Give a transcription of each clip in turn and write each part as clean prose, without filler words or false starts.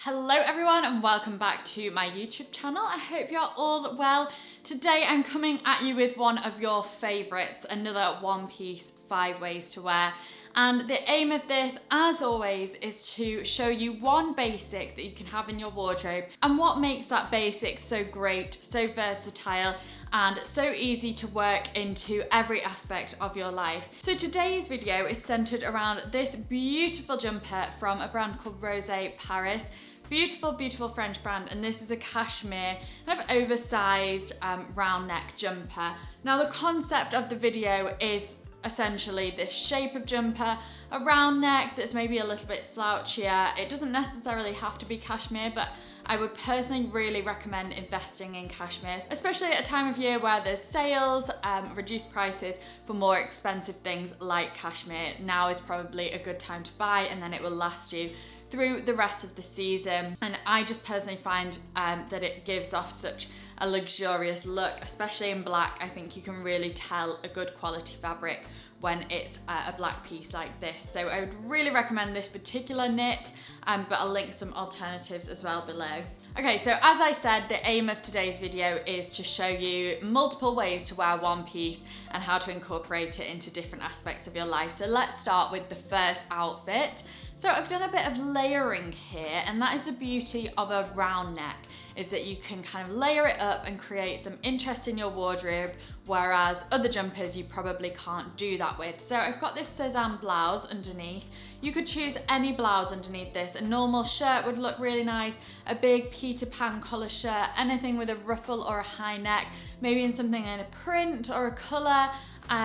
Hello everyone and welcome back to my YouTube channel. I hope you're all well. Today I'm coming at you with one of your favorites, another one piece 5 ways to wear. And the aim of this, as always, is to show you one basic that you can have in your wardrobe and what makes that basic so great, so versatile, and so easy to work into every aspect of your life. So today's video is centered around this beautiful jumper from a brand called Rose Paris. Beautiful, beautiful French brand, and this is a cashmere kind of oversized round neck jumper. Now the concept of the video is essentially this shape of jumper, a round neck that's maybe a little bit slouchier. It doesn't necessarily have to be cashmere, but I would personally really recommend investing in cashmere, especially at a time of year where there's sales, reduced prices for more expensive things like cashmere. Now is probably a good time to buy, and then it will last you through the rest of the season. And I just personally find that it gives off such a luxurious look, especially in black. I think you can really tell a good quality fabric when it's a black piece like this. So I would really recommend this particular knit, but I'll link some alternatives as well below. Okay, so as I said, the aim of today's video is to show you multiple ways to wear one piece and how to incorporate it into different aspects of your life. So let's start with the first outfit. So I've done a bit of layering here, and that is the beauty of a round neck, is that you can kind of layer it up and create some interest in your wardrobe, whereas other jumpers you probably can't do that with. So I've got this Cezanne blouse underneath. You could choose any blouse underneath this. A normal shirt would look really nice, a big Peter Pan collar shirt, anything with a ruffle or a high neck, maybe in something in a print or a color,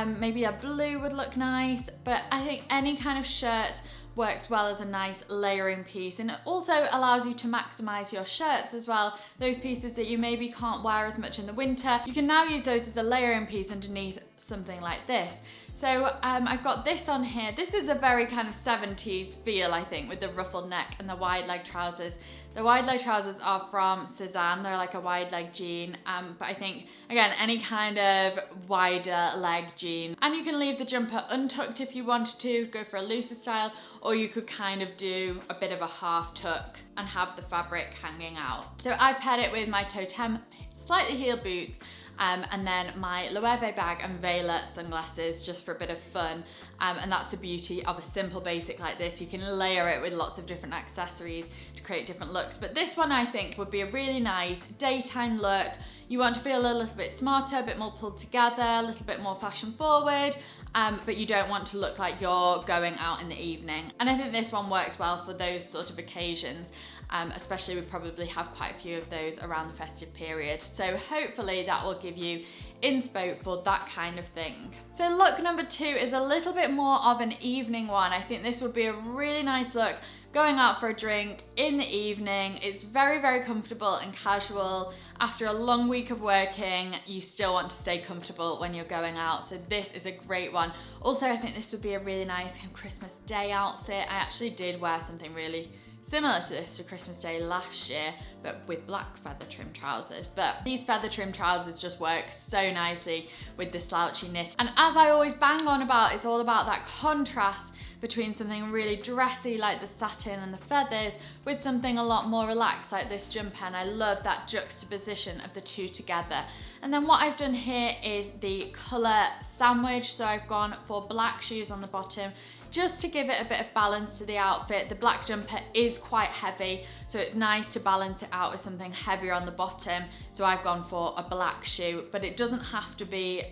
maybe a blue would look nice, but I think any kind of shirt works well as a nice layering piece, and it also allows you to maximize your shirts as well. Those pieces that you maybe can't wear as much in the winter, you can now use those as a layering piece underneath something like this. So I've got this on here. This is a very kind of 70s feel, I think, with the ruffled neck and the wide leg trousers. The wide leg trousers are from Cezanne. They're like a wide leg jean, but I think, again, any kind of wider leg jean. And you can leave the jumper untucked if you wanted to, go for a looser style, or you could kind of do a bit of a half tuck and have the fabric hanging out. So I paired it with my Totem slightly heeled boots, and then my Loewe bag and Vela sunglasses, just for a bit of fun. And that's the beauty of a simple basic like this. You can layer it with lots of different accessories to create different looks. But this one I think would be a really nice daytime look. You want to feel a little bit smarter, a bit more pulled together, a little bit more fashion forward, but you don't want to look like you're going out in the evening. And I think this one works well for those sort of occasions. Especially we probably have quite a few of those around the festive period. So hopefully that will give you inspo for that kind of thing. So look number 2 is a little bit more of an evening one. I think this would be a really nice look going out for a drink in the evening. It's very, very comfortable and casual. After a long week of working, you still want to stay comfortable when you're going out. So this is a great one. Also, I think this would be a really nice Christmas Day outfit. I actually did wear something really similar to this to Christmas Day last year, but with black feather trim trousers. But these feather trim trousers just work so nicely with the slouchy knit. And as I always bang on about, it's all about that contrast between something really dressy like the satin and the feathers with something a lot more relaxed like this jumper, and I love that juxtaposition of the two together. And then what I've done here is the colour sandwich, so I've gone for black shoes on the bottom, just to give it a bit of balance to the outfit. The black jumper is quite heavy, so it's nice to balance it out with something heavier on the bottom. So I've gone for a black shoe, but it doesn't have to be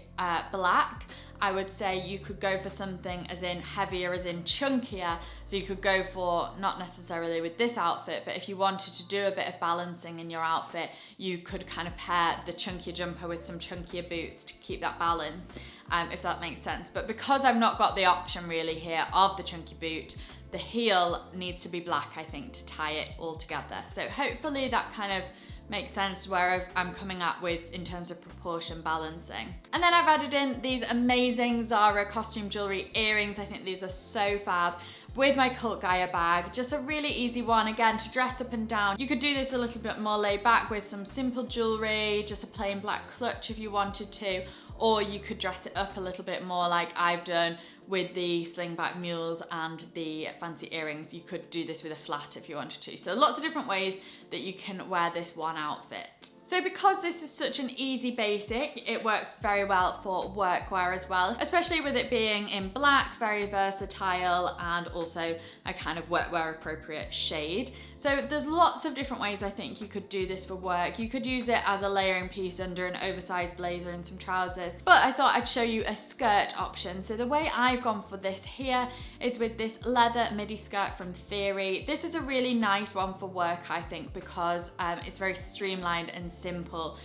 black. I would say you could go for something as in heavier, as in chunkier. So you could go for, not necessarily with this outfit, but if you wanted to do a bit of balancing in your outfit, you could kind of pair the chunkier jumper with some chunkier boots to keep that balance, if that makes sense. But because I've not got the option really here of the chunky boot, the heel needs to be black, I think, to tie it all together. So hopefully that kind of makes sense to where I'm coming at with in terms of proportion balancing. And then I've added in these amazing Zara costume jewelry earrings. I think these are so fab, with my Cult Gaia bag. Just a really easy one, again, to dress up and down. You could do this a little bit more laid back with some simple jewelry, just a plain black clutch if you wanted to, or you could dress it up a little bit more like I've done with the slingback mules and the fancy earrings. You could do this with a flat if you wanted to. So lots of different ways that you can wear this one outfit. So because this is such an easy basic, it works very well for workwear as well, especially with it being in black, very versatile, and also a kind of workwear appropriate shade. So there's lots of different ways I think you could do this for work. You could use it as a layering piece under an oversized blazer and some trousers, but I thought I'd show you a skirt option. So the way I've gone for this here is with this leather midi skirt from Theory. This is a really nice one for work, I think, because it's very streamlined and simple.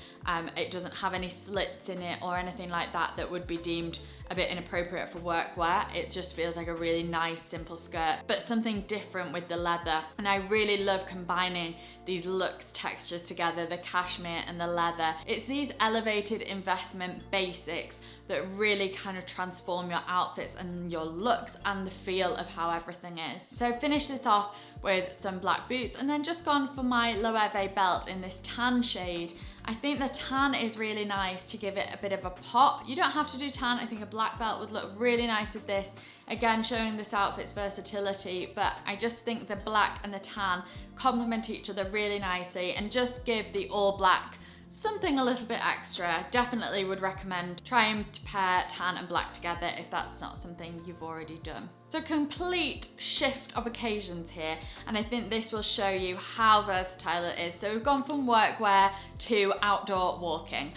It doesn't have any slits in it or anything like that that would be deemed a bit inappropriate for workwear. It just feels like a really nice simple skirt, but something different with the leather. And I really love combining these luxe textures together, the cashmere and the leather. It's these elevated investment basics that really kind of transform your outfits and your looks and the feel of how everything is. So I finished this off with some black boots and then just gone for my Loewe belt in this tan shade. I think the tan is really nice to give it a bit of a pop. You don't have to do tan. I think a black belt would look really nice with this. Again, showing this outfit's versatility, but I just think the black and the tan complement each other really nicely and just give the all black something a little bit extra. Definitely would recommend trying to pair tan and black together if that's not something you've already done. So complete shift of occasions here, and I think this will show you how versatile it is. So we've gone from workwear to outdoor walking.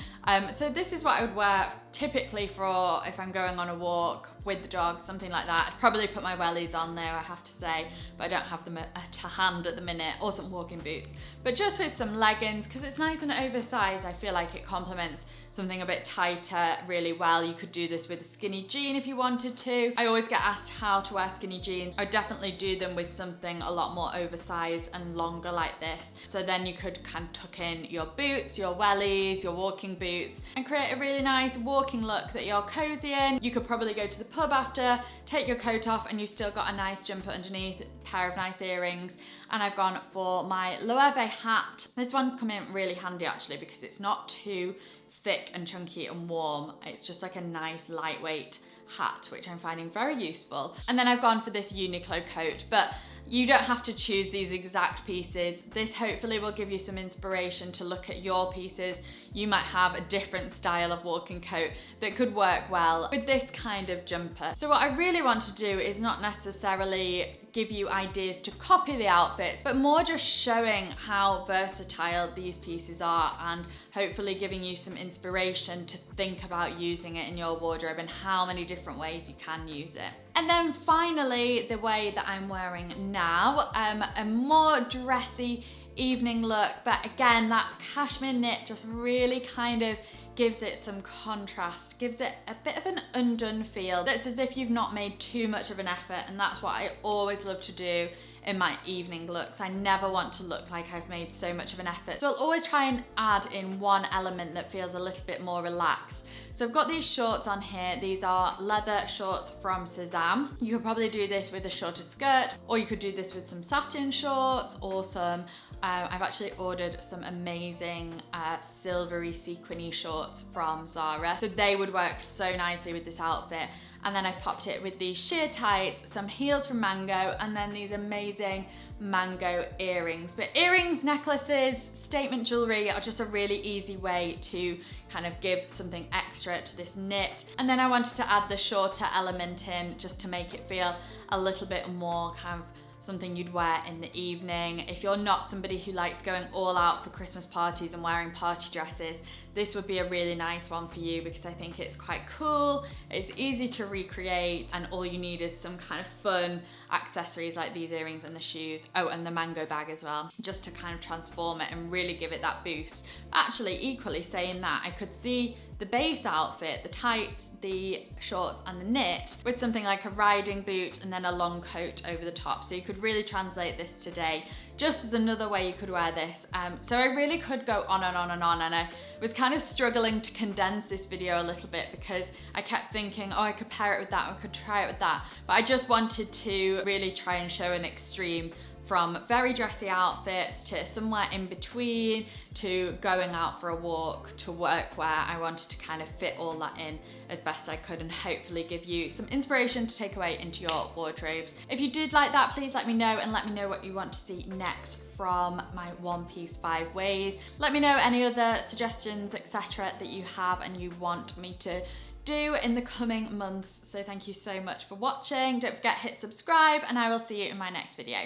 So this is what I would wear typically for if I'm going on a walk with the dog, something like that. I'd probably put my wellies on there, I have to say, but I don't have them to hand at the minute, or some walking boots. But just with some leggings, because it's nice and oversized, I feel like it complements something a bit tighter really well. You could do this with a skinny jean if you wanted to. I always get asked how to wear skinny jeans. I would definitely do them with something a lot more oversized and longer like this. So then you could kind of tuck in your boots, your wellies, your walking boots, and create a really nice walking look that you're cozy in. You could probably go to the pub after, take your coat off, and you've still got a nice jumper underneath, a pair of nice earrings. And I've gone for my Loewe hat. This one's come in really handy actually because it's not too thick and chunky and warm. It's just like a nice lightweight hat, which I'm finding very useful. And then I've gone for this Uniqlo coat, but you don't have to choose these exact pieces. This hopefully will give you some inspiration to look at your pieces. You might have a different style of walking coat that could work well with this kind of jumper. So what I really want to do is not necessarily give you ideas to copy the outfits, but more just showing how versatile these pieces are and hopefully giving you some inspiration to think about using it in your wardrobe and how many different ways you can use it. And then finally, the way that I'm wearing now, a more dressy evening look, but again, that cashmere knit just really kind of gives it some contrast, gives it a bit of an undone feel. That's as if you've not made too much of an effort, and that's what I always love to do in my evening looks. I never want to look like I've made so much of an effort. So I'll always try and add in one element that feels a little bit more relaxed. So I've got these shorts on here. These are leather shorts from Sezam. You could probably do this with a shorter skirt, or you could do this with some satin shorts or some, I've actually ordered some amazing silvery sequiny shorts from Zara. So they would work so nicely with this outfit. And then I've popped it with these sheer tights, some heels from Mango, and then these amazing Mango earrings. But earrings, necklaces, statement jewelry are just a really easy way to kind of give something extra to this knit. And then I wanted to add the shorter element in just to make it feel a little bit more kind of something you'd wear in the evening. If you're not somebody who likes going all out for Christmas parties and wearing party dresses, this would be a really nice one for you because I think it's quite cool, it's easy to recreate, and all you need is some kind of fun accessories like these earrings and the shoes. Oh, and the Mango bag as well, just to kind of transform it and really give it that boost. Actually, equally saying that, I could see the base outfit, the tights, the shorts and the knit with something like a riding boot and then a long coat over the top. So you could really translate this today just as another way you could wear this. So I really could go on and on and on, and I was kind of struggling to condense this video a little bit because I kept thinking, oh, I could pair it with that, I could try it with that. But I just wanted to really try and show an extreme from very dressy outfits to somewhere in between to going out for a walk to workwear. I wanted to kind of fit all that in as best I could and hopefully give you some inspiration to take away into your wardrobes. If you did like that, please let me know, and let me know what you want to see next from my one piece 5 ways. Let me know any other suggestions, etc. that you have and you want me to do in the coming months. So thank you so much for watching. Don't forget, hit subscribe, and I will see you in my next video.